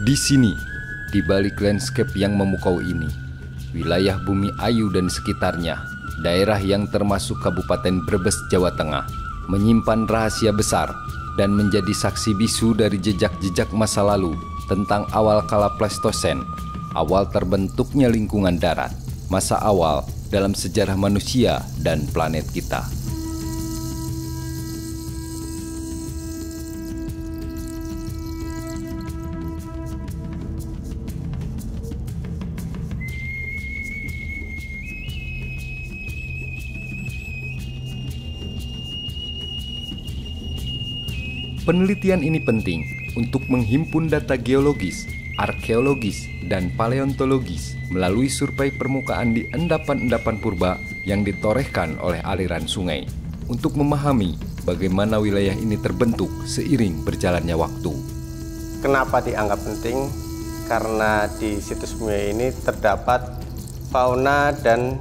Di sini, di balik landscape yang memukau ini, wilayah Bumi Ayu dan sekitarnya, daerah yang termasuk Kabupaten Brebes, Jawa Tengah, menyimpan rahasia besar dan menjadi saksi bisu dari jejak-jejak masa lalu tentang awal kala Pleistosen, awal terbentuknya lingkungan darat, masa awal dalam sejarah manusia dan planet kita. Penelitian ini penting untuk menghimpun data geologis, arkeologis, dan paleontologis melalui survei permukaan di endapan-endapan purba yang ditorehkan oleh aliran sungai untuk memahami bagaimana wilayah ini terbentuk seiring berjalannya waktu. Kenapa dianggap penting? Karena di situs bumi ini terdapat fauna dan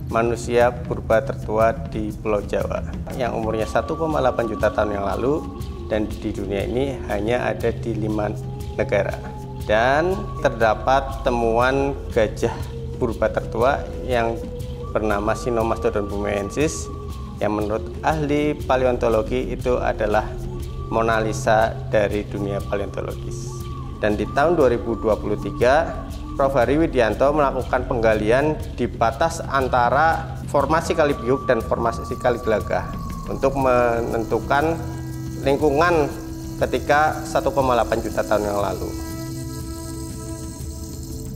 manusia purba tertua di Pulau Jawa yang umurnya 1,8 juta tahun yang lalu, dan di dunia ini hanya ada di 5 negara. Dan terdapat temuan gajah purba tertua yang bernama Sinomastodon bumiensis yang menurut ahli paleontologi itu adalah Mona Lisa dari dunia paleontologis. Dan di tahun 2023, Prof. Hari Widianto melakukan penggalian di batas antara formasi Kali Biuk dan formasi Kali Gelagah untuk menentukan lingkungan ketika 1,8 juta tahun yang lalu.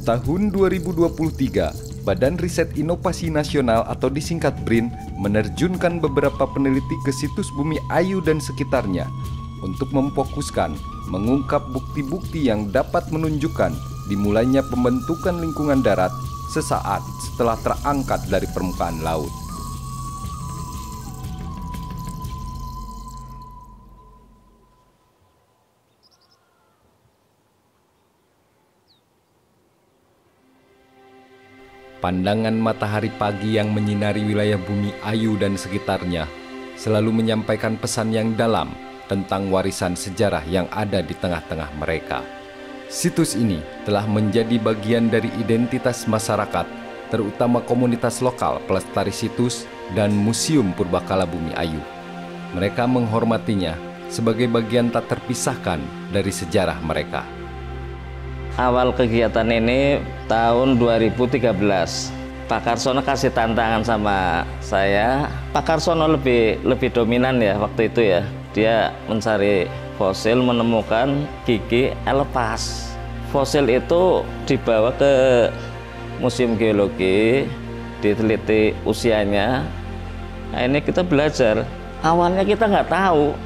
Tahun 2023, Badan Riset Inovasi Nasional atau disingkat BRIN menerjunkan beberapa peneliti ke situs Bumi Ayu dan sekitarnya untuk memfokuskan mengungkap bukti-bukti yang dapat menunjukkan dimulainya pembentukan lingkungan darat sesaat setelah terangkat dari permukaan laut. Pandangan matahari pagi yang menyinari wilayah Bumi Ayu dan sekitarnya selalu menyampaikan pesan yang dalam tentang warisan sejarah yang ada di tengah-tengah mereka. Situs ini telah menjadi bagian dari identitas masyarakat, terutama komunitas lokal pelestari situs dan Museum Purbakala Bumi Ayu. Mereka menghormatinya sebagai bagian tak terpisahkan dari sejarah mereka. Awal kegiatan ini tahun 2013. Pak Karsono kasih tantangan sama saya. Pak Karsono lebih dominan ya waktu itu ya. Dia mencari fosil, menemukan gigi elepas. Fosil itu dibawa ke Museum Geologi, diteliti usianya. Nah, ini kita belajar. Awalnya kita nggak tahu.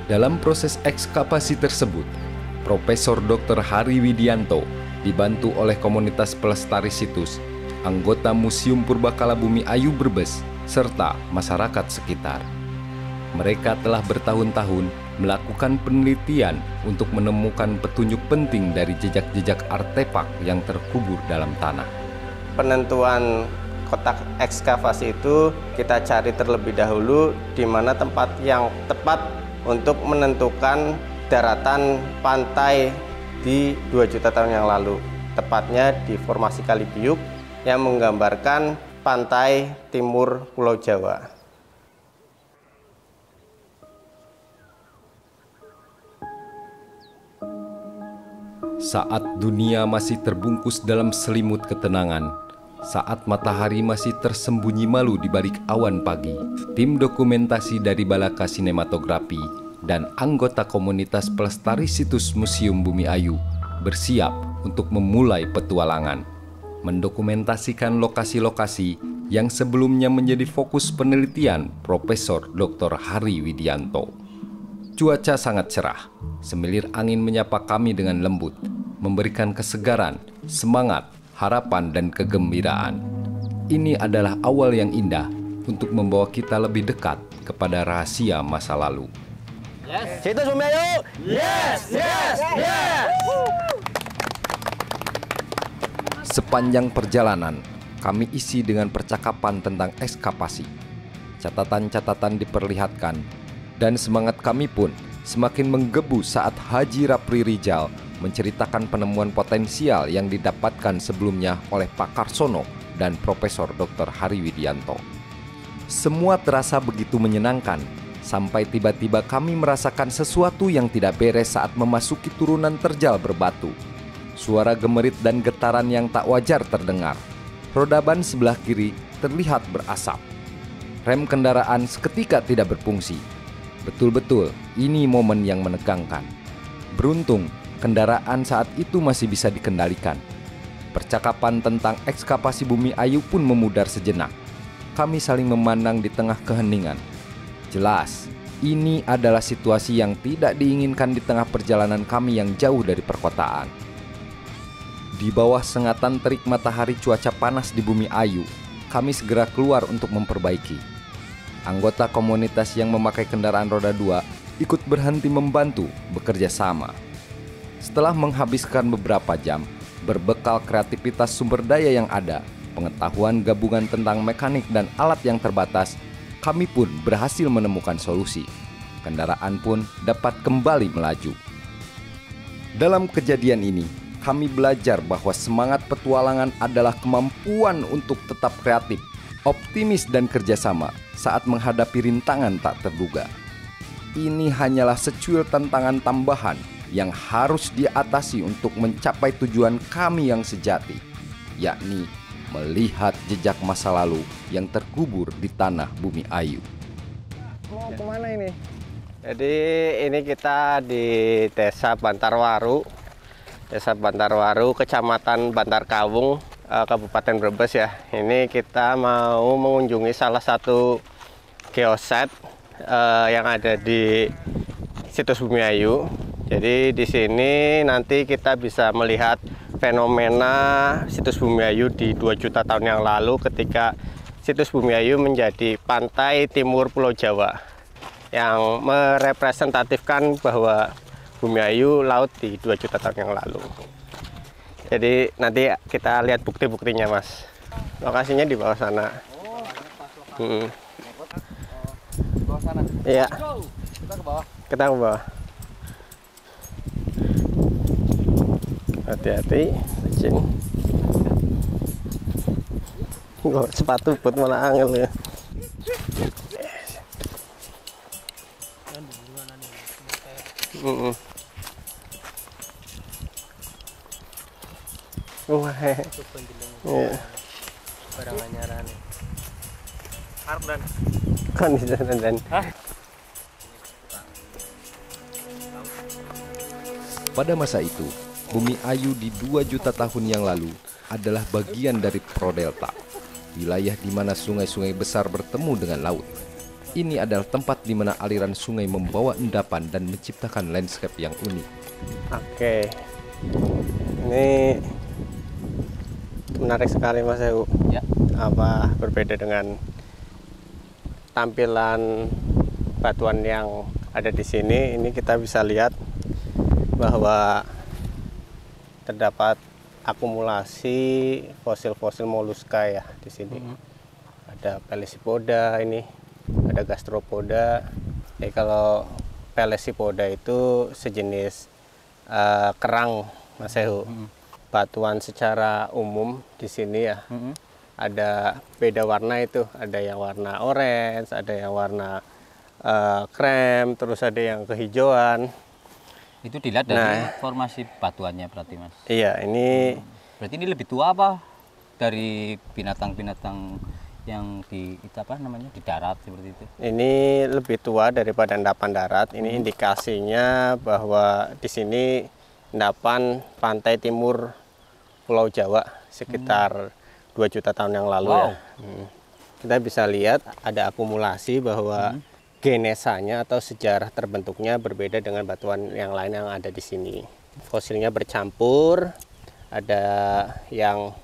Dalam proses ekskavasi tersebut, Profesor Dr. Hari Widianto dibantu oleh komunitas pelestari situs, anggota Museum Purbakala Bumi Ayu Brebes, serta masyarakat sekitar. Mereka telah bertahun-tahun melakukan penelitian untuk menemukan petunjuk penting dari jejak-jejak artefak yang terkubur dalam tanah. Penentuan kotak ekskavasi itu kita cari terlebih dahulu di mana tempat yang tepat untuk menentukan daratan pantai di 2 juta tahun yang lalu, tepatnya di formasi Kali Biuk yang menggambarkan pantai timur Pulau Jawa. Saat dunia masih terbungkus dalam selimut ketenangan, saat matahari masih tersembunyi malu di balik awan pagi, tim dokumentasi dari Balaka Sinematografi dan anggota komunitas pelestari situs Museum Bumi Ayu bersiap untuk memulai petualangan, mendokumentasikan lokasi-lokasi yang sebelumnya menjadi fokus penelitian Profesor Dr. Hari Widianto. Cuaca sangat cerah, semilir angin menyapa kami dengan lembut, memberikan kesegaran, semangat, harapan, dan kegembiraan. Ini adalah awal yang indah untuk membawa kita lebih dekat kepada rahasia masa lalu. Yes. Situs Bumi Ayu. Yes, yes, yes. Sepanjang perjalanan, kami isi dengan percakapan tentang ekskavasi. Catatan-catatan diperlihatkan, dan semangat kami pun semakin menggebu saat Haji Rapri Rijal menceritakan penemuan potensial yang didapatkan sebelumnya oleh Pak Karsono dan Profesor Dr. Hari Widianto. Semua terasa begitu menyenangkan, sampai tiba-tiba kami merasakan sesuatu yang tidak beres saat memasuki turunan terjal berbatu. Suara gemerit dan getaran yang tak wajar terdengar. Roda ban sebelah kiri terlihat berasap. Rem kendaraan seketika tidak berfungsi. Betul-betul, ini momen yang menegangkan. Beruntung, kendaraan saat itu masih bisa dikendalikan. Percakapan tentang ekskavasi Bumi Ayu pun memudar sejenak. Kami saling memandang di tengah keheningan. Jelas, ini adalah situasi yang tidak diinginkan di tengah perjalanan kami yang jauh dari perkotaan. Di bawah sengatan terik matahari cuaca panas di Bumi Ayu, kami segera keluar untuk memperbaiki. Anggota komunitas yang memakai kendaraan roda 2 ikut berhenti membantu bekerja sama. Setelah menghabiskan beberapa jam, berbekal kreativitas sumber daya yang ada, pengetahuan gabungan tentang mekanik dan alat yang terbatas, kami pun berhasil menemukan solusi. Kendaraan pun dapat kembali melaju. Dalam kejadian ini, kami belajar bahwa semangat petualangan adalah kemampuan untuk tetap kreatif, optimis dan kerjasama saat menghadapi rintangan tak terduga. Ini hanyalah secuil tantangan tambahan yang harus diatasi untuk mencapai tujuan kami yang sejati, yakni melihat jejak masa lalu yang terkubur di tanah Bumi Ayu. Mau kemana ini? Jadi ini kita di Desa Bantarwaru, Kecamatan Bantar Kawung, Kabupaten Brebes ya. Ini kita mau mengunjungi salah satu geoset yang ada di situs Bumi Ayu. Jadi di sini nanti kita bisa melihat fenomena situs Bumi Ayu di 2 juta tahun yang lalu ketika situs Bumi Ayu menjadi pantai timur Pulau Jawa, yang merepresentatifkan bahwa Bumi Ayu laut di 2 juta tahun yang lalu. Jadi nanti kita lihat bukti-buktinya, Mas. Lokasinya di bawah sana. Di bawah sana? Iya. Kita ke bawah? Kita ke bawah. Hati-hati, licin. Sepatu buat mana angel ya. Wah, iya. Barang anyaran. Harap dan. Kan di sana dan. Pada masa itu, Bumi Ayu di 2 juta tahun yang lalu adalah bagian dari Prodelta, wilayah di mana sungai-sungai besar bertemu dengan laut. Ini adalah tempat di mana aliran sungai membawa endapan dan menciptakan landscape yang unik. Oke, ini menarik sekali, Mas Hewu. Ya. Apa berbeda dengan tampilan batuan yang ada di sini? Ini kita bisa lihat bahwa terdapat akumulasi fosil-fosil moluska ya di sini. Ada Pelecypoda, ini ada Gastropoda. Jadi kalau Pelecypoda itu sejenis kerang, Mas Hehu. Batuan secara umum di sini ya. Ada beda warna itu, ada yang warna orange, ada yang warna krem, terus ada yang kehijauan. Itu dilihat dari formasi batuannya berarti, Mas? Iya, ini berarti ini lebih tua apa dari binatang-binatang yang di di darat seperti itu? Ini lebih tua daripada endapan darat. Ini indikasinya bahwa di sini endapan pantai timur Pulau Jawa sekitar 2 juta tahun yang lalu ya. Kita bisa lihat ada akumulasi bahwa genesanya atau sejarah terbentuknya berbeda dengan batuan yang lain yang ada di sini. Fosilnya bercampur, ada yang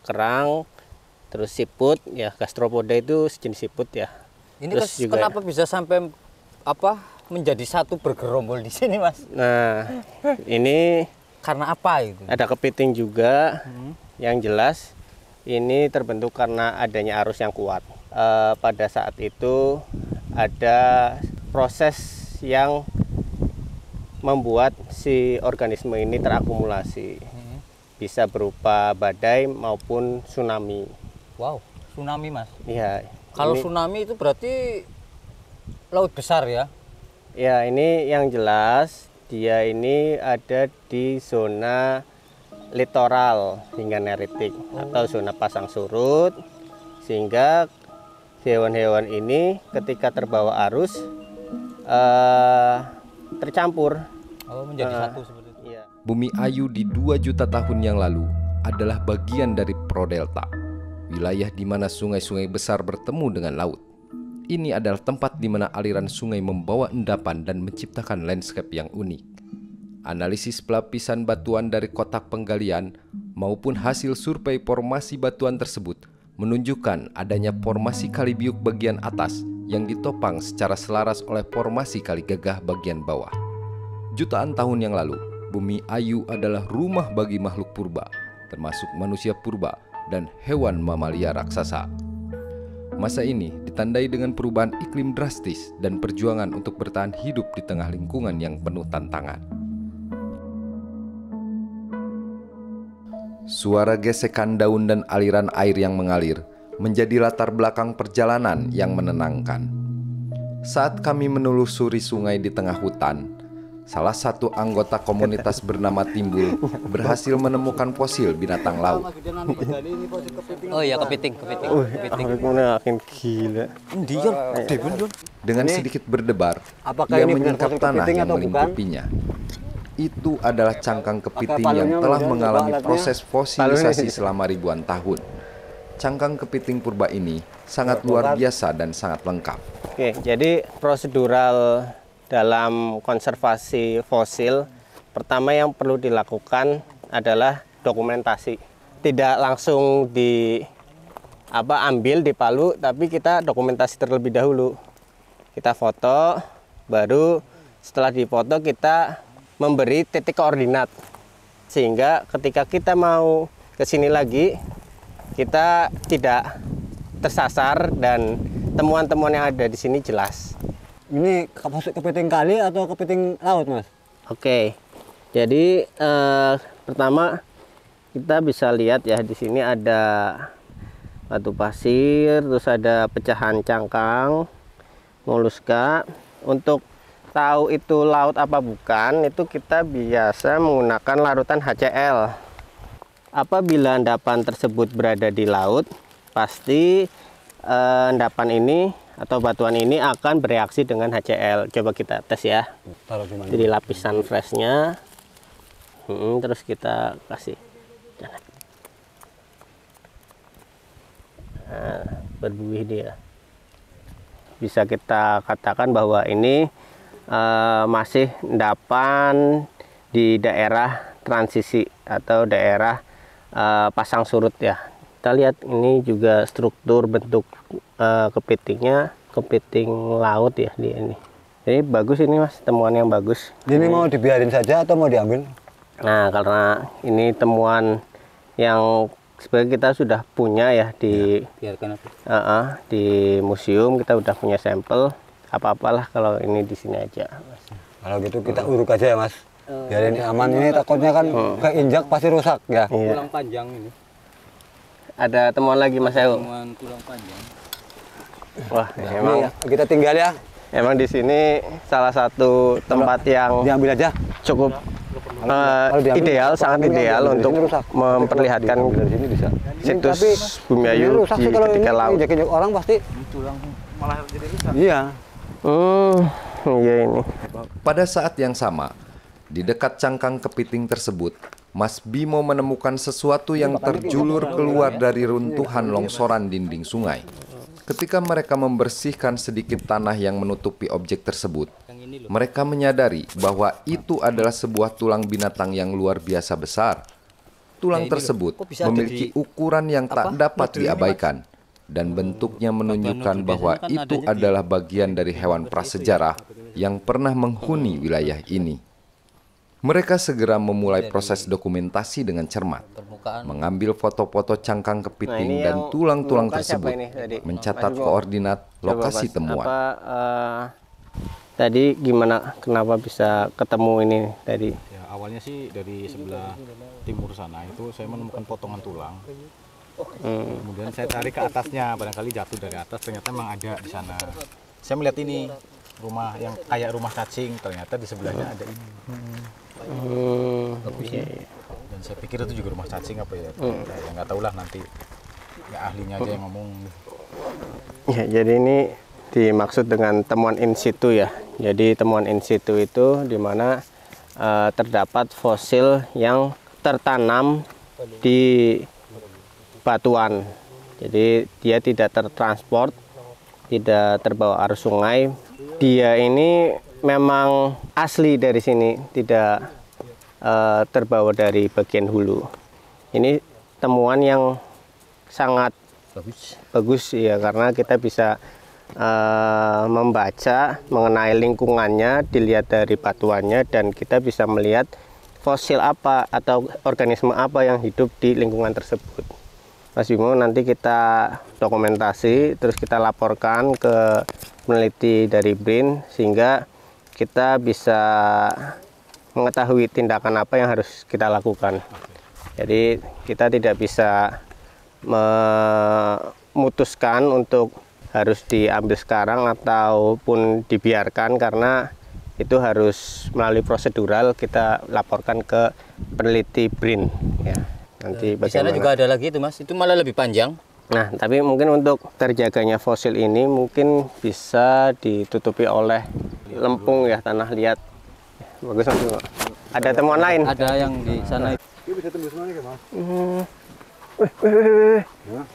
kerang, terus siput, ya Gastropoda itu sejenis siput ya. Ini kenapa bisa sampai menjadi satu bergerombol di sini, Mas? Nah, ini karena apa itu? Ada kepiting juga. Yang jelas ini terbentuk karena adanya arus yang kuat. Pada saat itu ada proses yang membuat si organisme ini terakumulasi. Bisa berupa badai maupun tsunami. Wow, tsunami Mas. Iya. Kalau ini- tsunami itu berarti laut besar ya? Ya, ini yang jelas dia ini ada di zona litoral hingga neritik atau zona pasang surut, sehingga hewan-hewan ini ketika terbawa arus tercampur. Oh, menjadi satu seperti itu. Iya. Bumi Ayu di 2 juta tahun yang lalu adalah bagian dari Prodelta, wilayah di mana sungai-sungai besar bertemu dengan laut. Ini adalah tempat di mana aliran sungai membawa endapan dan menciptakan landscape yang unik. Analisis pelapisan batuan dari kotak penggalian maupun hasil survei formasi batuan tersebut menunjukkan adanya formasi Kali Biuk bagian atas yang ditopang secara selaras oleh formasi Kali Gagah bagian bawah. Jutaan tahun yang lalu, Bumi Ayu adalah rumah bagi makhluk purba, termasuk manusia purba dan hewan mamalia raksasa. Masa ini ditandai dengan perubahan iklim drastis dan perjuangan untuk bertahan hidup di tengah lingkungan yang penuh tantangan. Suara gesekan daun dan aliran air yang mengalir menjadi latar belakang perjalanan yang menenangkan. Saat kami menelusuri sungai di tengah hutan, salah satu anggota komunitas bernama Timbul berhasil menemukan fosil binatang laut. Oh iya, kepiting. Makin gila. Dengan sedikit berdebar, Apakah ia ini benar menyingkap fosil tanah kepiting yang atau bukan? melingkupinya. Itu adalah cangkang kepiting Pakai yang palunya telah menunjukkan mengalami alatnya. proses fosilisasi selama ribuan tahun. Cangkang kepiting purba ini sangat luar biasa dan sangat lengkap. Oke, jadi prosedural dalam konservasi fosil, pertama yang perlu dilakukan adalah dokumentasi. Tidak langsung ambil di palu, tapi kita dokumentasi terlebih dahulu. Kita foto, baru setelah difoto kita memberi titik koordinat. Sehingga ketika kita mau ke sini lagi, kita tidak tersasar dan temuan-temuan yang ada di sini jelas. Ini kepiting kali atau kepiting laut, Mas? Oke, jadi pertama kita bisa lihat ya di sini ada batu pasir, terus ada pecahan cangkang, moluska. Untuk tahu itu laut apa bukan, itu kita biasa menggunakan larutan HCl. Apabila endapan tersebut berada di laut, pasti endapan ini atau batuan ini akan bereaksi dengan HCl. Coba kita tes ya. Taruh di mana? Jadi lapisan freshnya, terus kita kasih. Nah, berbuih dia. Bisa kita katakan bahwa ini masih endapan di daerah transisi atau daerah pasang surut ya. Kita lihat ini juga struktur bentuk kepitingnya, kepiting laut ya di ini. Jadi bagus ini Mas, temuan yang bagus. Ini mau dibiarin saja atau mau diambil? Nah, karena ini temuan yang sebenarnya kita sudah punya ya di Biarkan aku. di museum, kita udah punya sampel. Apa-apalah kalau ini di sini aja, Mas. Kalau gitu kita uruk aja ya, Mas. Biarin aman, ini takutnya kan keinjak pasti rusak ya. Iya. Tulang panjang ini. Ada temuan lagi Mas Ayu. Temuan tulang panjang. Wah, Ini emang ya, kita tinggal ya. emang di sini salah satu tempat yang Diambil aja. cukup Kalau diambil, ideal, sangat palunya ideal diambil, untuk di sini rusak. memperlihatkan Diambil dari sini bisa. situs Tapi Bumi ini Ayu rusak di sih kalau ketika ini laut. injak-injak orang pasti. Tulang malah jadi rusak. Iya. Iya ini. Pada saat yang sama, di dekat cangkang kepiting tersebut, Mas Bimo menemukan sesuatu yang terjulur keluar dari runtuhan longsoran dinding sungai. Ketika mereka membersihkan sedikit tanah yang menutupi objek tersebut, mereka menyadari bahwa itu adalah sebuah tulang binatang yang luar biasa besar. Tulang tersebut memiliki ukuran yang tak dapat diabaikan, dan bentuknya menunjukkan bahwa itu adalah bagian dari hewan prasejarah yang pernah menghuni wilayah ini. Mereka segera memulai proses dokumentasi dengan cermat, mengambil foto-foto cangkang kepiting ini dan yang tulang-tulang mengungkap siapa tersebut, ini tadi? mencatat Mas Bimo. koordinat Coba, lokasi Mas, temuan. Tadi gimana, kenapa bisa ketemu ini tadi? Ya, awalnya sih dari sebelah timur sana itu saya menemukan potongan tulang. Kemudian saya tarik ke atasnya, barangkali jatuh dari atas, ternyata memang ada di sana. Saya melihat ini rumah yang kayak rumah cacing, ternyata di sebelahnya ada ini. Dan saya pikir itu juga rumah cacing apa ya? Ya nggak tahu lah, nanti ya ahlinya aja yang ngomong. Ya, jadi ini dimaksud dengan temuan in situ ya. Jadi temuan in situ itu di mana terdapat fosil yang tertanam di batuan. Jadi dia tidak tertransport, tidak terbawa arus sungai. Dia ini memang asli dari sini, tidak terbawa dari bagian hulu. Ini temuan yang sangat bagus ya, karena kita bisa membaca mengenai lingkungannya, dilihat dari batuannya, dan kita bisa melihat fosil apa atau organisme apa yang hidup di lingkungan tersebut. Mas Bimo, nanti kita dokumentasi, terus kita laporkan ke peneliti dari BRIN, sehingga kita bisa mengetahui tindakan apa yang harus kita lakukan. Jadi kita tidak bisa memutuskan untuk harus diambil sekarang ataupun dibiarkan, karena itu harus melalui prosedural, kita laporkan ke peneliti BRIN ya. Nanti Di sana juga ada lagi itu Mas, itu malah lebih panjang. Nah, tapi mungkin untuk terjaganya fosil ini mungkin bisa ditutupi oleh lempung ya, tanah liat. Bagus Mas. Ada temuan lain? Ada yang di sana. Ini bisa tembus mana Mas?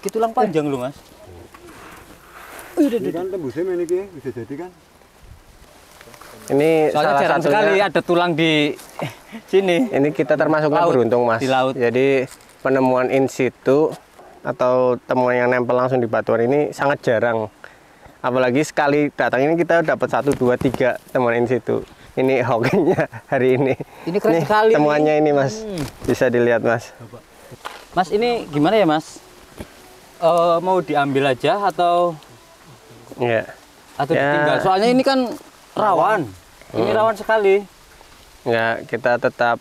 Itu tulang panjang loh Mas. Ini kan tembusnya ini bisa jadi kan? Ini Soalnya salah jarang satunya, sekali ada tulang di sini. ini kita termasuknya Laut, beruntung Mas. di laut. Jadi penemuan in situ atau temuan yang nempel langsung di batuan ini sangat jarang. Apalagi sekali datang ini kita dapat 1, 2, 3 temuan in situ. Ini hokinya hari ini. Ini keren sekali temuannya ini Mas. Bisa dilihat Mas. Mas, ini gimana ya Mas? Mau diambil aja atau Ya. Ya. ditinggal? Soalnya ini kan rawan. Ini rawan sekali. Ya, kita tetap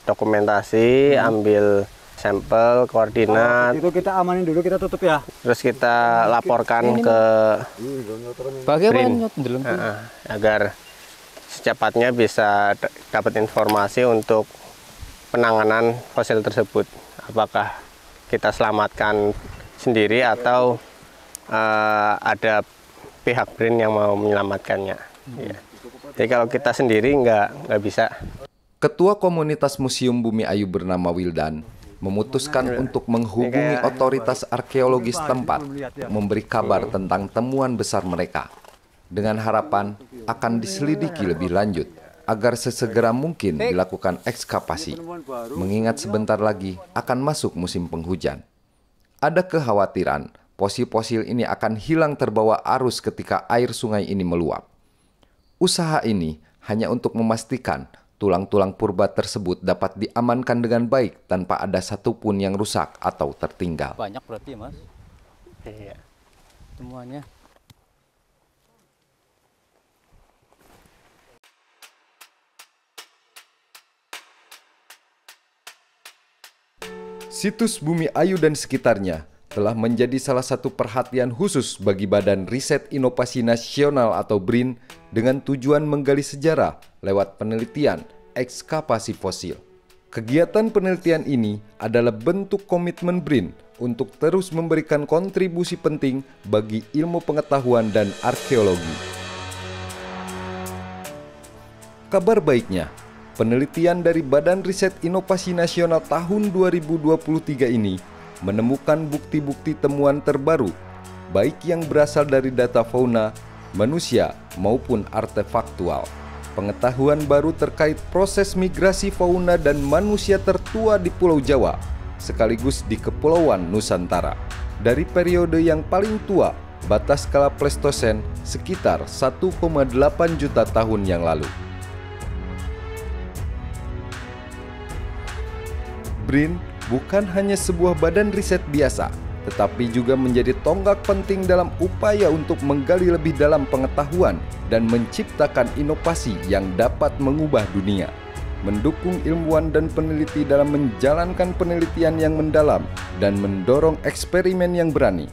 dokumentasi, ambil sampel, koordinat, Itu kita amanin dulu, kita tutup ya. terus kita laporkan ke Bagaimana agar secepatnya bisa dapat informasi untuk penanganan fosil tersebut. Apakah kita selamatkan sendiri atau ada pihak BRIN yang mau menyelamatkannya. Ya. Jadi kalau kita sendiri nggak bisa. Ketua Komunitas Museum Bumi Ayu bernama Wildan memutuskan untuk menghubungi otoritas arkeologi setempat untuk memberi kabar tentang temuan besar mereka, dengan harapan akan diselidiki lebih lanjut agar sesegera mungkin dilakukan ekskavasi, mengingat sebentar lagi akan masuk musim penghujan. Ada kekhawatiran fosil-fosil ini akan hilang terbawa arus ketika air sungai ini meluap. Usaha ini hanya untuk memastikan tulang-tulang purba tersebut dapat diamankan dengan baik tanpa ada satupun yang rusak atau tertinggal. Banyak berarti ya Mas Iya. temuannya. Situs Bumi Ayu dan sekitarnya telah menjadi salah satu perhatian khusus bagi Badan Riset Inovasi Nasional atau BRIN dengan tujuan menggali sejarah lewat penelitian ekskavasi fosil. Kegiatan penelitian ini adalah bentuk komitmen BRIN untuk terus memberikan kontribusi penting bagi ilmu pengetahuan dan arkeologi. Kabar baiknya, penelitian dari Badan Riset Inovasi Nasional tahun 2023 ini menemukan bukti-bukti temuan terbaru, baik yang berasal dari data fauna, manusia, maupun artefaktual. Pengetahuan baru terkait proses migrasi fauna dan manusia tertua di Pulau Jawa, sekaligus di Kepulauan Nusantara. Dari periode yang paling tua, batas skala Pleistosen, sekitar 1,8 juta tahun yang lalu. BRIN bukan hanya sebuah badan riset biasa, tetapi juga menjadi tonggak penting dalam upaya untuk menggali lebih dalam pengetahuan dan menciptakan inovasi yang dapat mengubah dunia, mendukung ilmuwan dan peneliti dalam menjalankan penelitian yang mendalam dan mendorong eksperimen yang berani.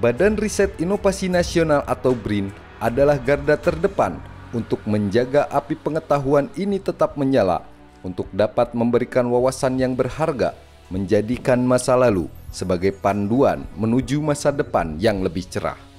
Badan Riset Inovasi Nasional atau BRIN adalah garda terdepan untuk menjaga api pengetahuan ini tetap menyala, untuk dapat memberikan wawasan yang berharga, menjadikan masa lalu sebagai panduan menuju masa depan yang lebih cerah.